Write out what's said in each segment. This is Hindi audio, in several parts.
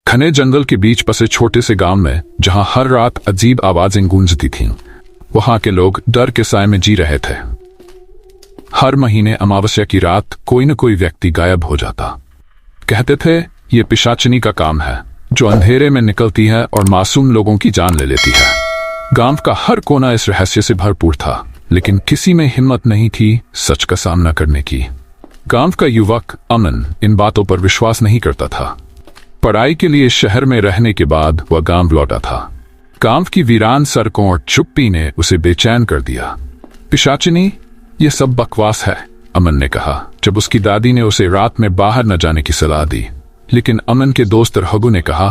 घने जंगल के बीच बसे छोटे से गांव में, जहां हर रात अजीब आवाजें गूंजती थीं, वहां के लोग डर के साए में जी रहे थे। हर महीने अमावस्या की रात कोई न कोई व्यक्ति गायब हो जाता। कहते थे ये पिशाचिनी का काम है, जो अंधेरे में निकलती है और मासूम लोगों की जान ले लेती है। गांव का हर कोना इस रहस्य से भरपूर था, लेकिन किसी में हिम्मत नहीं थी सच का सामना करने की। गांव का युवक अमन इन बातों पर विश्वास नहीं करता था। पढ़ाई के लिए शहर में रहने के बाद वह गांव लौटा था। गांव की वीरान सड़कों और चुप्पी ने उसे बेचैन कर दिया। पिशाचिनी, ये सब बकवास है, अमन ने कहा जब उसकी दादी ने उसे रात में बाहर न जाने की सलाह दी। लेकिन अमन के दोस्त रघु ने कहा,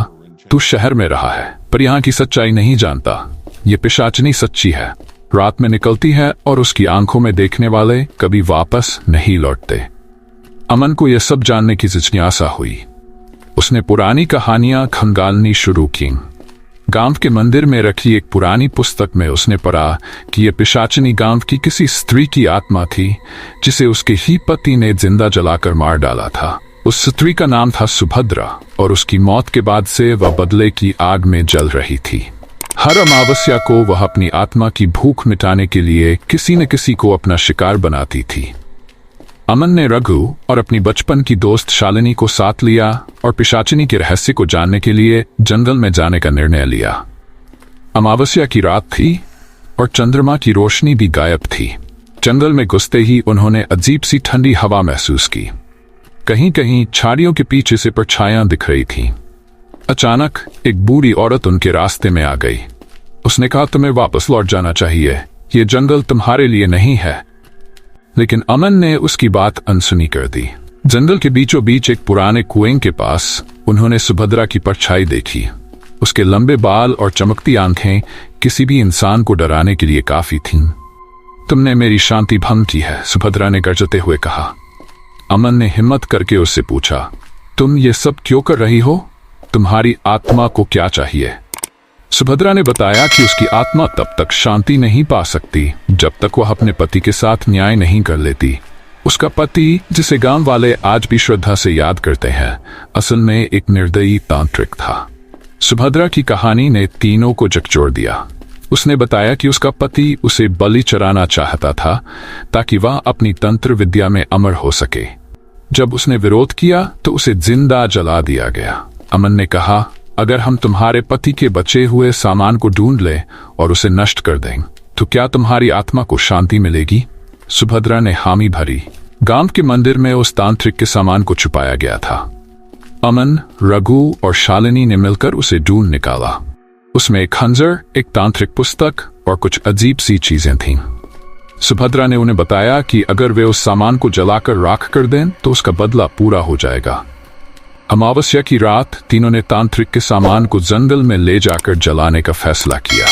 तू शहर में रहा है पर यहाँ की सच्चाई नहीं जानता। ये पिशाचिनी सच्ची है, रात में निकलती है और उसकी आंखों में देखने वाले कभी वापस नहीं लौटते। अमन को यह सब जानने की जिज्ञासा हुई। उसने पुरानी कहानियां खंगालनी शुरू की। गांव के मंदिर में रखी एक पुरानी पुस्तक में उसने पढ़ा कि यह पिशाचिनी गांव की किसी स्त्री की आत्मा थी, जिसे उसके ही पति ने जिंदा जलाकर मार डाला था। उस स्त्री का नाम था सुभद्रा और उसकी मौत के बाद से वह बदले की आग में जल रही थी। हर अमावस्या को वह अपनी आत्मा की भूख मिटाने के लिए किसी न किसी को अपना शिकार बनाती थी। अमन ने रघु और अपनी बचपन की दोस्त शालिनी को साथ लिया और पिशाचिनी के रहस्य को जानने के लिए जंगल में जाने का निर्णय लिया। अमावस्या की रात थी और चंद्रमा की रोशनी भी गायब थी। जंगल में घुसते ही उन्होंने अजीब सी ठंडी हवा महसूस की। कहीं कहीं झाड़ियों के पीछे से परछाइयां दिख रही थीं। अचानक एक बूढ़ी औरत उनके रास्ते में आ गई। उसने कहा, तुम्हें वापस लौट जाना चाहिए, ये जंगल तुम्हारे लिए नहीं है। लेकिन अमन ने उसकी बात अनसुनी कर दी। जंगल के बीचों बीच एक पुराने कुएं के पास उन्होंने सुभद्रा की परछाई देखी। उसके लंबे बाल और चमकती आंखें किसी भी इंसान को डराने के लिए काफी थीं। तुमने मेरी शांति भंग की है, सुभद्रा ने गरजते हुए कहा। अमन ने हिम्मत करके उससे पूछा, तुम ये सब क्यों कर रही हो? तुम्हारी आत्मा को क्या चाहिए? सुभद्रा ने बताया कि उसकी आत्मा तब तक शांति नहीं पा सकती जब तक वह अपने पति के साथ न्याय नहीं कर लेती। उसका पति, जिसे गांव वाले आज भी श्रद्धा से याद करते हैं, असल में एक निर्दयी तांत्रिक था। सुभद्रा की कहानी ने तीनों को झकझोर दिया। उसने बताया कि उसका पति उसे बलि चढ़ाना चाहता था ताकि वह अपनी तंत्र विद्या में अमर हो सके। जब उसने विरोध किया तो उसे जिंदा जला दिया गया। अमन ने कहा, अगर हम तुम्हारे पति के बचे हुए सामान को ढूंढ लें और उसे नष्ट कर दें तो क्या तुम्हारी आत्मा को शांति मिलेगी? सुभद्रा ने हामी भरी। गांव के मंदिर में उस तांत्रिक के सामान को छुपाया गया था। अमन, रघु और शालिनी ने मिलकर उसे ढूंढ निकाला। उसमें एक खंजर, एक तांत्रिक पुस्तक और कुछ अजीब सी चीजें थीं। सुभद्रा ने उन्हें बताया कि अगर वे उस सामान को जलाकर राख कर दें तो उसका बदला पूरा हो जाएगा। अमावस्या की रात तीनों ने तांत्रिक के सामान को जंगल में ले जाकर जलाने का फैसला किया।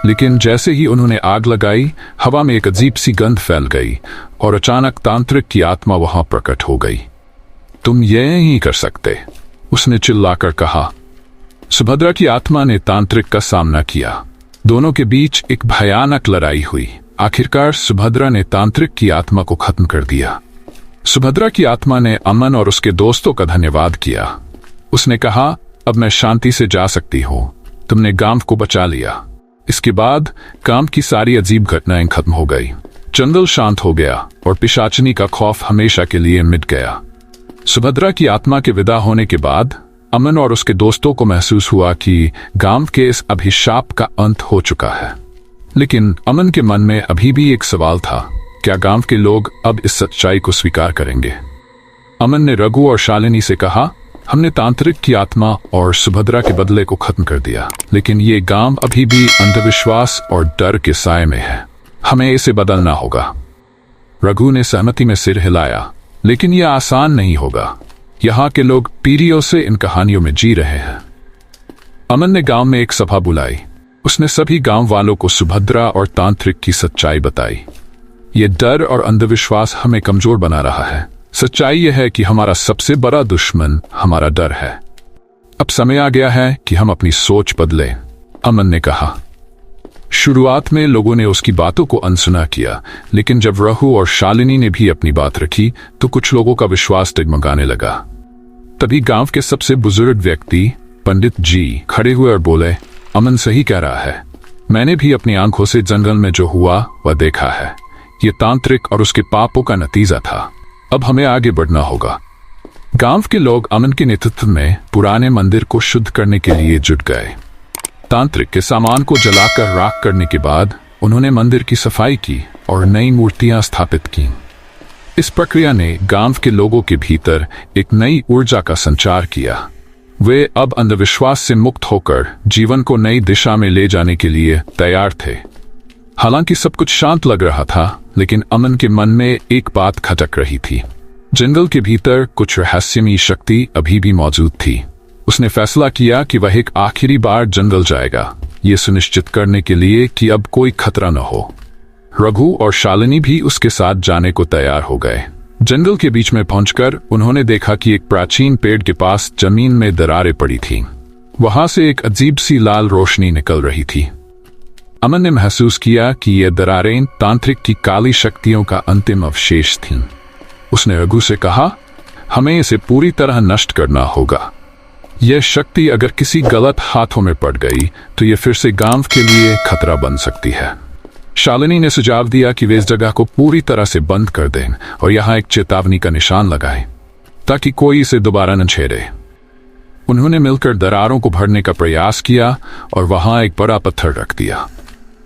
लेकिन जैसे ही उन्होंने आग लगाई, हवा में एक अजीब सी गंध फैल गई और अचानक तांत्रिक की आत्मा वहां प्रकट हो गई। तुम ये नहीं कर सकते, उसने चिल्लाकर कहा। सुभद्रा की आत्मा ने तांत्रिक का सामना किया। दोनों के बीच एक भयानक लड़ाई हुई। आखिरकार सुभद्रा ने तांत्रिक की आत्मा को खत्म कर दिया। सुभद्रा की आत्मा ने अमन और उसके दोस्तों का धन्यवाद किया। उसने कहा, अब मैं शांति से जा सकती हूँ, तुमने गांव को बचा लिया। इसके बाद गांव की सारी अजीब घटनाएं खत्म हो गई। जंगल शांत हो गया और पिशाचिनी का खौफ हमेशा के लिए मिट गया। सुभद्रा की आत्मा के विदा होने के बाद अमन और उसके दोस्तों को महसूस हुआ कि गांव के इस अभिशाप का अंत हो चुका है। लेकिन अमन के मन में अभी भी एक सवाल था, क्या गांव के लोग अब इस सच्चाई को स्वीकार करेंगे? अमन ने रघु और शालिनी से कहा, हमने तांत्रिक की आत्मा और सुभद्रा के बदले को खत्म कर दिया, लेकिन ये गांव अभी भी अंधविश्वास और डर के साए में है। हमें इसे बदलना होगा। रघु ने सहमति में सिर हिलाया, लेकिन यह आसान नहीं होगा। यहाँ के लोग पीढ़ियों से इन कहानियों में जी रहे हैं। अमन ने गांव में एक सभा बुलाई। उसने सभी गांव वालों को सुभद्रा और तांत्रिक की सच्चाई बताई। ये डर और अंधविश्वास हमें कमजोर बना रहा है। सच्चाई यह है कि हमारा सबसे बड़ा दुश्मन हमारा डर है। अब समय आ गया है कि हम अपनी सोच बदलें, अमन ने कहा। शुरुआत में लोगों ने उसकी बातों को अनसुना किया, लेकिन जब रघु और शालिनी ने भी अपनी बात रखी तो कुछ लोगों का विश्वास डगमगाने लगा। तभी गांव के सबसे बुजुर्ग व्यक्ति पंडित जी खड़े हुए और बोले, अमन सही कह रहा है। मैंने भी अपनी आंखों से जंगल में जो हुआ वह देखा है। ये तांत्रिक और उसके पापों का नतीजा था। अब हमें आगे बढ़ना होगा। गांव के लोग अमन के नेतृत्व में पुराने मंदिर को शुद्ध करने के लिए जुट गए। तांत्रिक के सामान को जलाकर राख करने के बाद उन्होंने मंदिर की सफाई की और नई मूर्तियां स्थापित की। इस प्रक्रिया ने गांव के लोगों के भीतर एक नई ऊर्जा का संचार किया। वे अब अंधविश्वास से मुक्त होकर जीवन को नई दिशा में ले जाने के लिए तैयार थे। हालांकि सब कुछ शांत लग रहा था, लेकिन अमन के मन में एक बात खटक रही थी। जंगल के भीतर कुछ रहस्यमयी शक्ति अभी भी मौजूद थी। उसने फैसला किया कि वह एक आखिरी बार जंगल जाएगा, ये सुनिश्चित करने के लिए कि अब कोई खतरा न हो। रघु और शालिनी भी उसके साथ जाने को तैयार हो गए। जंगल के बीच में पहुंचकर उन्होंने देखा कि एक प्राचीन पेड़ के पास जमीन में दरारें पड़ी थीं। वहां से एक अजीब सी लाल रोशनी निकल रही थी। अमन ने महसूस किया कि ये दरारें तांत्रिक की काली शक्तियों का अंतिम अवशेष थीं। उसने रघु से कहा, हमें इसे पूरी तरह नष्ट करना होगा। यह शक्ति अगर किसी गलत हाथों में पड़ गई तो यह फिर से गांव के लिए खतरा बन सकती है। शालिनी ने सुझाव दिया कि वे इस जगह को पूरी तरह से बंद कर दें और यहां एक चेतावनी का निशान लगाएं, ताकि कोई इसे दोबारा न छेड़े। उन्होंने मिलकर दरारों को भरने का प्रयास किया और वहां एक बड़ा पत्थर रख दिया।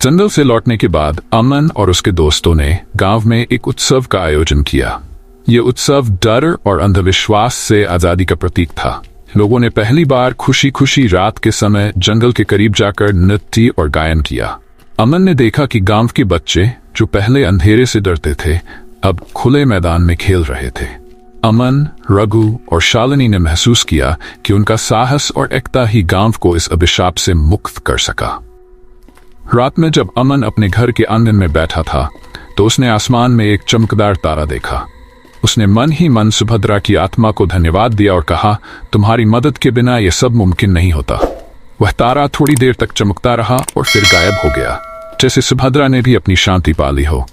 जंगल से लौटने के बाद अमन और उसके दोस्तों ने गांव में एक उत्सव का आयोजन किया। यह उत्सव डर और अंधविश्वास से आजादी का प्रतीक था। लोगों ने पहली बार खुशी खुशी रात के समय जंगल के करीब जाकर नृत्य और गायन किया। अमन ने देखा कि गांव के बच्चे जो पहले अंधेरे से डरते थे, अब खुले मैदान में खेल रहे थे। अमन, रघु और शालिनी ने महसूस किया कि उनका साहस और एकता ही गांव को इस अभिशाप से मुक्त कर सका। रात में जब अमन अपने घर के आंगन में बैठा था, तो उसने आसमान में एक चमकदार तारा देखा। उसने मन ही मन सुभद्रा की आत्मा को धन्यवाद दिया और कहा, तुम्हारी मदद के बिना यह सब मुमकिन नहीं होता। वह तारा थोड़ी देर तक चमकता रहा और फिर गायब हो गया, जैसे सुभद्रा ने भी अपनी शांति पा ली हो।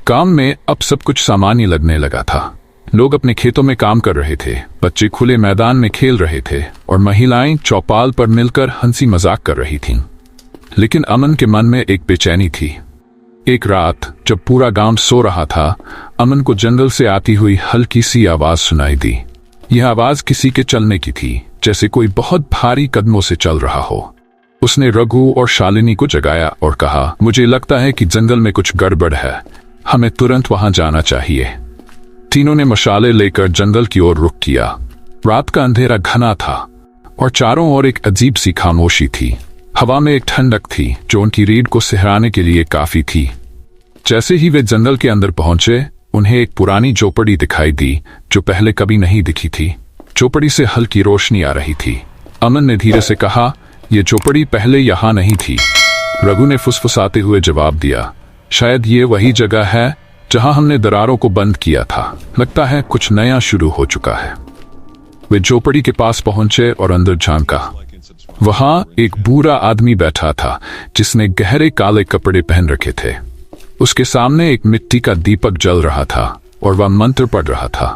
काम में अब सब कुछ सामान्य लगने लगा था। लोग अपने खेतों में काम कर रहे थे, बच्चे खुले मैदान में खेल रहे थे और महिलाएं चौपाल पर मिलकर हंसी मजाक कर रही थीं। लेकिन अमन के मन में एक बेचैनी थी। एक रात जब पूरा गांव सो रहा था, अमन को जंगल से आती हुई हल्की सी आवाज सुनाई दी। यह आवाज किसी के चलने की थी, जैसे कोई बहुत भारी कदमों से चल रहा हो। उसने रघु और शालिनी को जगाया और कहा, मुझे लगता है कि जंगल में कुछ गड़बड़ है, हमें तुरंत वहां जाना चाहिए। तीनों ने मशाले लेकर जंगल की ओर रुख किया। रात का अंधेरा घना था और चारों ओर एक अजीब सी खामोशी थी। हवा में एक ठंडक थी जो उनकी रीढ़ को सिहराने के लिए काफी थी। जैसे ही वे जंगल के अंदर पहुंचे, उन्हें एक पुरानी झोपड़ी दिखाई दी जो पहले कभी नहीं दिखी थी। झोपड़ी से हल्की रोशनी आ रही थी। अमन ने धीरे से कहा, यह झोपड़ी पहले यहां नहीं थी। रघु ने फुसफुसाते हुए जवाब दिया, शायद ये वही जगह है जहां हमने दरारों को बंद किया था। लगता है कुछ नया शुरू हो चुका है। वे झोपड़ी के पास पहुंचे और अंदर झांका। वहां एक बूढ़ा आदमी बैठा था जिसने गहरे काले कपड़े पहन रखे थे। उसके सामने एक मिट्टी का दीपक जल रहा था और वह मंत्र पढ़ रहा था।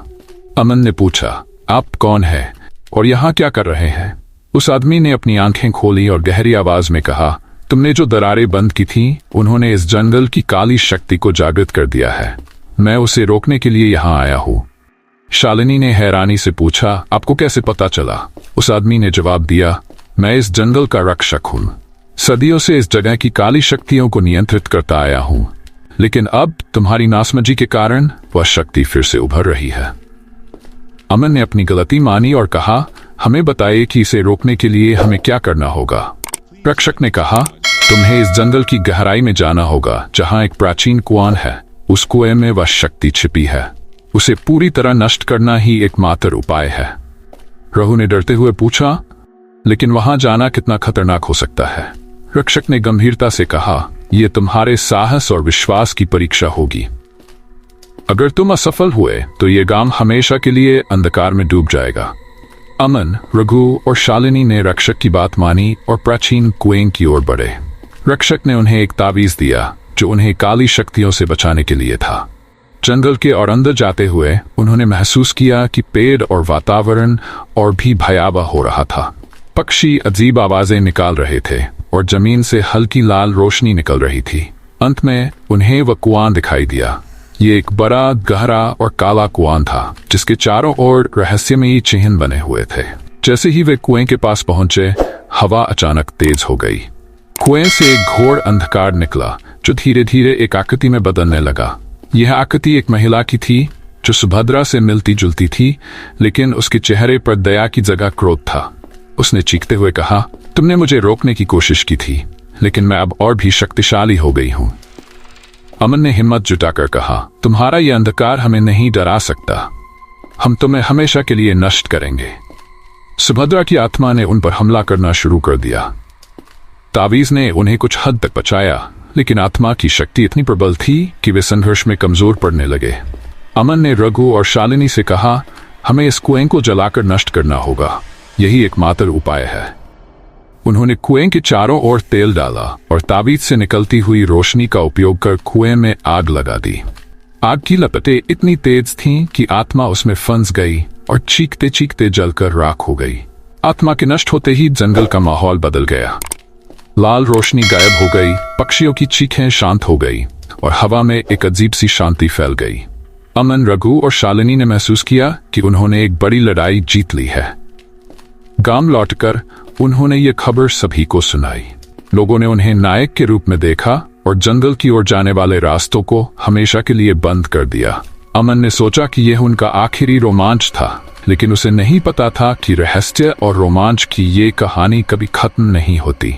अमन ने पूछा, आप कौन हैं और यहाँ क्या कर रहे हैं? उस आदमी ने अपनी आंखें खोली और गहरी आवाज में कहा, तुमने जो दरारें बंद की थीं, उन्होंने इस जंगल की काली शक्ति को जागृत कर दिया है। मैं उसे रोकने के लिए यहाँ आया हूँ। शालिनी ने हैरानी से पूछा, आपको कैसे पता चला? उस आदमी ने जवाब दिया, मैं इस जंगल का रक्षक हूँ। सदियों से इस जगह की काली शक्तियों को नियंत्रित करता आया हूँ, लेकिन अब तुम्हारी नासमझी के कारण वह शक्ति फिर से उभर रही है। अमन ने अपनी गलती मानी और कहा, हमें बताइए कि इसे रोकने के लिए हमें क्या करना होगा। रक्षक ने कहा, तुम्हें इस जंगल की गहराई में जाना होगा जहां एक प्राचीन कुआं है। उस कुएं में वह शक्ति छिपी है। उसे पूरी तरह नष्ट करना ही एकमात्र उपाय है। रघु ने डरते हुए पूछा, लेकिन वहां जाना कितना खतरनाक हो सकता है? रक्षक ने गंभीरता से कहा, यह तुम्हारे साहस और विश्वास की परीक्षा होगी। अगर तुम असफल हुए तो यह गांव हमेशा के लिए अंधकार में डूब जाएगा। अमन, रघु और शालिनी ने रक्षक की बात मानी और प्राचीन कुएं की ओर बढ़े। रक्षक ने उन्हें एक तावीज दिया जो उन्हें काली शक्तियों से बचाने के लिए था। जंगल के और अंदर जाते हुए उन्होंने महसूस किया कि पेड़ और वातावरण और भी भयावह हो रहा था। पक्षी अजीब आवाजें निकाल रहे थे और जमीन से हल्की लाल रोशनी निकल रही थी। अंत में उन्हें वह कुआं दिखाई दिया। ये एक बड़ा, गहरा और काला कुआं था जिसके चारों ओर रहस्यमयी चिन्ह बने हुए थे। जैसे ही वे कुएं के पास पहुंचे, हवा अचानक तेज हो गई। कुएं से एक घोर अंधकार निकला जो धीरे धीरे एक आकृति में बदलने लगा। यह आकृति एक महिला की थी जो सुभद्रा से मिलती जुलती थी, लेकिन उसके चेहरे पर दया की जगह क्रोध था। उसने चीखते हुए कहा, तुमने मुझे रोकने की कोशिश की थी, लेकिन मैं अब और भी शक्तिशाली हो गई हूं। अमन ने हिम्मत जुटाकर कहा, तुम्हारा यह अंधकार हमें नहीं डरा सकता। हम तुम्हें हमेशा के लिए नष्ट करेंगे। सुभद्रा की आत्मा ने उन पर हमला करना शुरू कर दिया। तावीज ने उन्हें कुछ हद तक बचाया, लेकिन आत्मा की शक्ति इतनी प्रबल थी कि वे संघर्ष में कमजोर पड़ने लगे। अमन ने रघु और शालिनी से कहा, हमें इस कुएं को जलाकर नष्ट करना होगा। यही एकमात्र उपाय है। उन्होंने कुएं के चारों ओर तेल डाला और तावीज से निकलती हुई रोशनी का उपयोग कर कुएं में आग लगा दी। आग की लपटें इतनी तेज थीं कि आत्मा उसमें फंस गई और चीखते चीखते जलकर राख हो गई। आत्मा के नष्ट होते ही जंगल का माहौल बदल गया। लाल रोशनी गायब हो गई, पक्षियों की चीखें शांत हो गई और हवा में एक अजीब सी शांति फैल गई। अमन, रघु और शालिनी ने महसूस किया कि उन्होंने एक बड़ी लड़ाई जीत ली है। गांव लौटकर उन्होंने ये खबर सभी को सुनाई। लोगों ने उन्हें नायक के रूप में देखा और जंगल की ओर जाने वाले रास्तों को हमेशा के लिए बंद कर दिया। अमन ने सोचा कि यह उनका आखिरी रोमांच था, लेकिन उसे नहीं पता था कि रहस्य और रोमांच की ये कहानी कभी खत्म नहीं होती।